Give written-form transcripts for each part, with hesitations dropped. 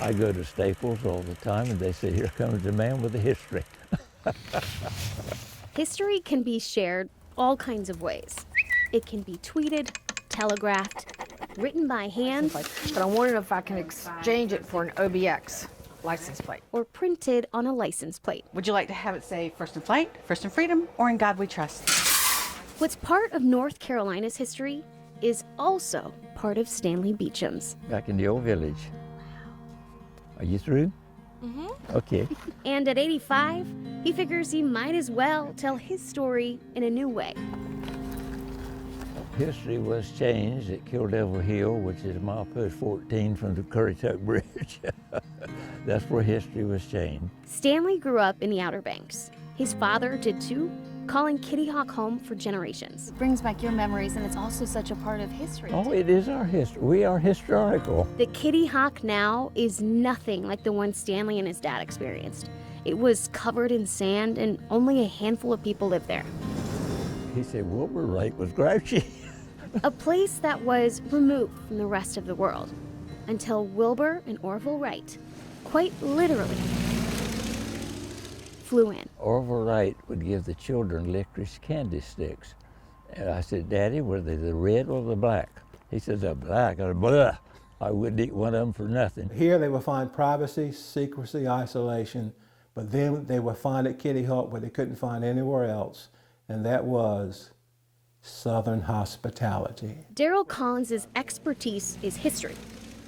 I go to Staples all the time, and they say, here comes the man with the history. History can be shared all kinds of ways. It can be tweeted, telegraphed, written by hand, But I'm wondering if I can exchange it for an OBX license plate. or printed on a license plate. Would you like to have it say First in Flight, First in Freedom, or In God We Trust? What's part of North Carolina's history is also part of Stanley Beacham's. Back in the old village. Are you through? Mm-hmm. Okay. And at 85, he figures he might as well tell his story in a new way. History was changed at Kill Devil Hill, which is milepost 14 from the Currituck Bridge. That's where history was changed. Stanley grew up in the Outer Banks. His father did too, calling Kitty Hawk home for generations. It brings back your memories, and it's also such a part of history. Oh, it is our history. We are historical. The Kitty Hawk now is nothing like the one Stanley and his dad experienced. It was covered in sand, and only a handful of people lived there. He said Wilbur Wright was grouchy. A place that was removed from the rest of the world until Wilbur and Orville Wright, quite literally, flew in. Orville Wright would give the children licorice candy sticks. And I said, Daddy, were they the red or the black? He said, the black. I said, blah. I wouldn't eat one of them for nothing. Here they would find privacy, secrecy, isolation, but then they would find at Kitty Hawk what they couldn't find anywhere else, and that was Southern hospitality. Darrell Collins's expertise is history,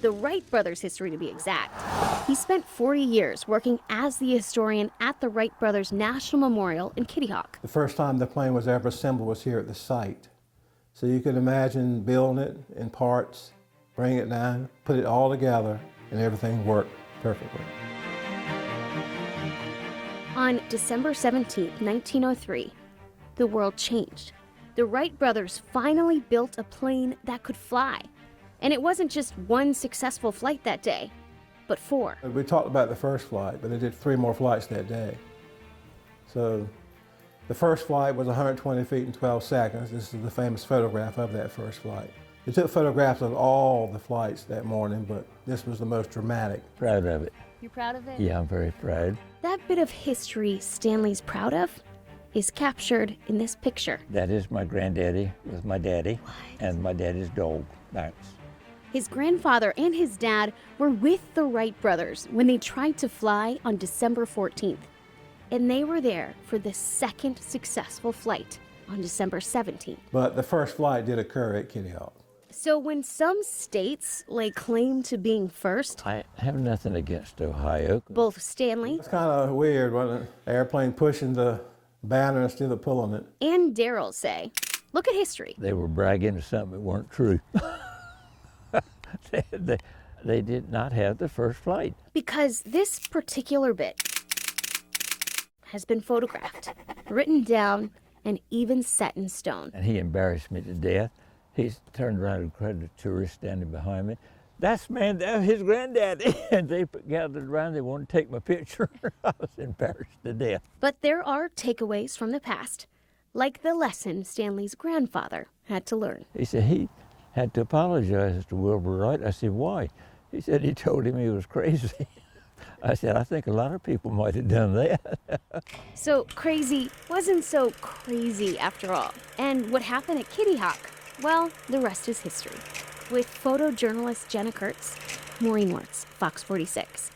the Wright Brothers' history to be exact. He spent 40 years working as the historian at the Wright Brothers National Memorial in Kitty Hawk. The first time the plane was ever assembled was here at the site. So you could imagine building it in parts, bring it down, put it all together, and everything worked perfectly. On December 17, 1903, the world changed. The Wright brothers finally built a plane that could fly. And it wasn't just one successful flight that day, but 4. We talked about the first flight, but they did 3 more flights that day. So the first flight was 120 feet in 12 seconds. This is the famous photograph of that first flight. They took photographs of all the flights that morning, but this was the most dramatic. Proud of it. You're proud of it? Yeah, I'm very proud. That bit of history Stanley's proud of is captured in this picture. That is my granddaddy with my daddy and my daddy's dog, Max. His grandfather and his dad were with the Wright brothers when they tried to fly on December 14th. And they were there for the second successful flight on December 17th. But the first flight did occur at Kitty Hawk. So when some states lay claim to being first, I have nothing against Ohio. both Stanley It's kind of weird, wasn't it? Airplane pushing the banner instead of pulling it. and Darrell say, look at history. They were bragging to something that weren't true. they did not have the first flight. Because this particular bit has been photographed, written down, and even set in stone. And he embarrassed me to death. He turned around and cried to a tourist standing behind me. That's his granddaddy. And they gathered around, they wanted to take my picture. I was embarrassed to death. But there are takeaways from the past, like the lesson Stanley's grandfather had to learn. He said he had to apologize to Wilbur Wright. I said, why? He said he told him he was crazy. I said, I think a lot of people might have done that. So crazy wasn't so crazy after all. And what happened at Kitty Hawk? Well, the rest is history. With photojournalist Jenna Kurtz, Maureen Wertz, Fox 46.